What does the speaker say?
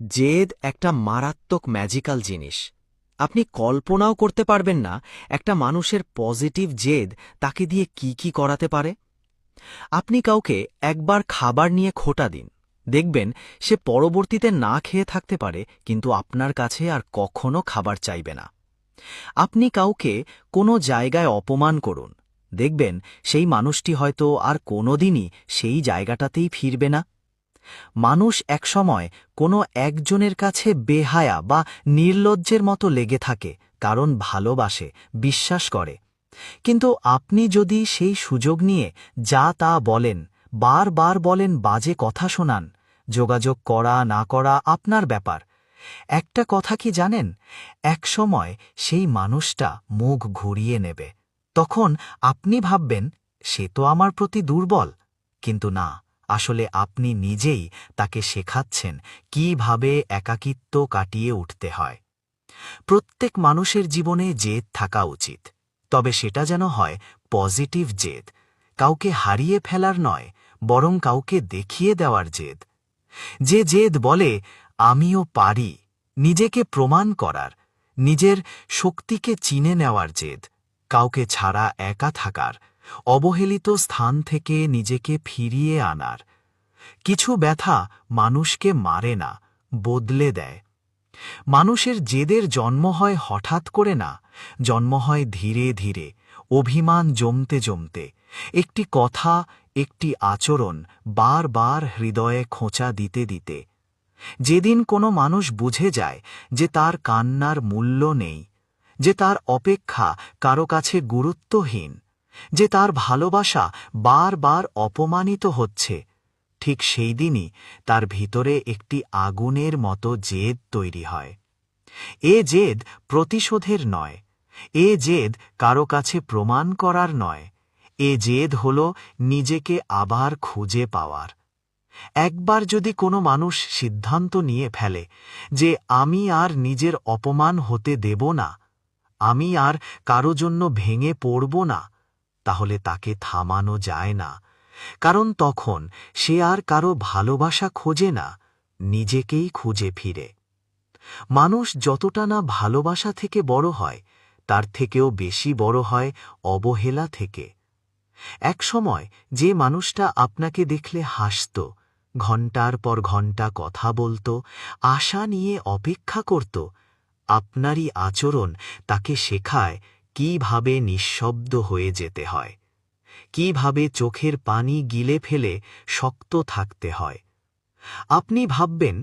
জেদ একটা মারাত্মক ম্যাজিক্যাল জিনিস। আপনি কল্পনাও করতে পারবেন না একটা মানুষের পজিটিভ জেদ তাকে দিয়ে কি কি করাতে পারে। আপনি কাউকে একবার খাবার নিয়ে খোঁটা দিন, দেখবেন সে পরবর্তীতে না খেয়ে থাকতে পারে, কিন্তু আপনার কাছে আর কখনো খাবার চাইবে না। আপনি কাউকে কোনো জায়গায় অপমান করুন, দেখবেন সেই মানুষটি হয়তো আর কোনোদিনই সেই জায়গাটাতেই ফিরবে না। মানুষ একসময় কোনো একজনের কাছে বেহায়া বা নির্লজ্জের মতো লেগে থাকে, কারণ ভালোবাসে, বিশ্বাস করে। কিন্তু আপনি যদি সেই সুযোগ নিয়ে যা তা বলেন, বারবার বলেন, বাজে কথা শোনান, যোগাযোগ করা না করা আপনার ব্যাপার। একটা কথা কি জানেন, একসময় সেই মানুষটা মুখ ঘুরিয়ে নেবে। তখন আপনি ভাববেন সে তো আমার প্রতি দুর্বল, কিন্তু না, আসলে আপনি নিজেই তাকে শেখাচ্ছেন কিভাবে একাকিত্ব কাটিয়ে উঠতে হয়। প্রত্যেক মানুষের জীবনে জেদ থাকা উচিত, তবে সেটা যেন হয় পজিটিভ জেদ, কাউকে হারিয়ে ফেলার নয়, বরং কাউকে দেখিয়ে দেওয়ার জেদ। যে জেদ বলে আমিও পারি, নিজেকে প্রমাণ করার, নিজের শক্তিকে চিনে নেওয়ার জেদ, কাউকে ছাড়া একা থাকার, অবহেলিত স্থান থেকে নিজেকে ফিরিয়ে আনার। কিছু ব্যথা মানুষকে মারে না, বদলে দেয়। মানুষের জেদের জন্ম হয় হঠাৎ করে না, জন্ম হয় ধীরে ধীরে, অভিমান জমতে জমতে, একটি কথা, একটি আচরণ বারবার হৃদয়ে খোঁচা দিতে দিতে। যেদিন কোনো মানুষ বুঝে যায় যে তার কান্নার মূল্য নেই, যে তার অপেক্ষা কারো কাছে গুরুত্বহীন, যে তার ভালোবাসা বারবার অপমানিত হচ্ছে, ঠিক সেই দিনই তার ভিতরে একটি আগুনের মতো জেদ তৈরি হয়। এ জেদ প্রতিশোধের নয়, এ জেদ কারো কাছে প্রমাণ করার নয়, এ জেদ হল নিজেকে আবার খুঁজে পাওয়ার। একবার যদি কোনো মানুষ সিদ্ধান্ত নিয়ে ফেলে যে আমি আর নিজের অপমান হতে দেব না, আমি আর কারো জন্য ভেঙে পড়ব না, তাহলে তাকে থামানো যায় না, কারণ তখন সে আর কারো ভালোবাসা খোঁজে না, নিজেকেই খুঁজে ফিরে। মানুষ যতটা না ভালোবাসা থেকে বড় হয়, তার থেকেও বেশি বড় হয় অবহেলা থেকে। একসময় যে মানুষটা আপনাকে দেখলে হাসত, ঘণ্টার পর ঘণ্টা কথা বলতো, আশা নিয়ে অপেক্ষা করত, আপনারই আচরণ তাকে শেখায় কিভাবে নিঃশব্দ হয়ে যেতে হয়, কিভাবে চোখের পানি গিলে ফেলে শক্ত থাকতে হয়। আপনি ভাববেন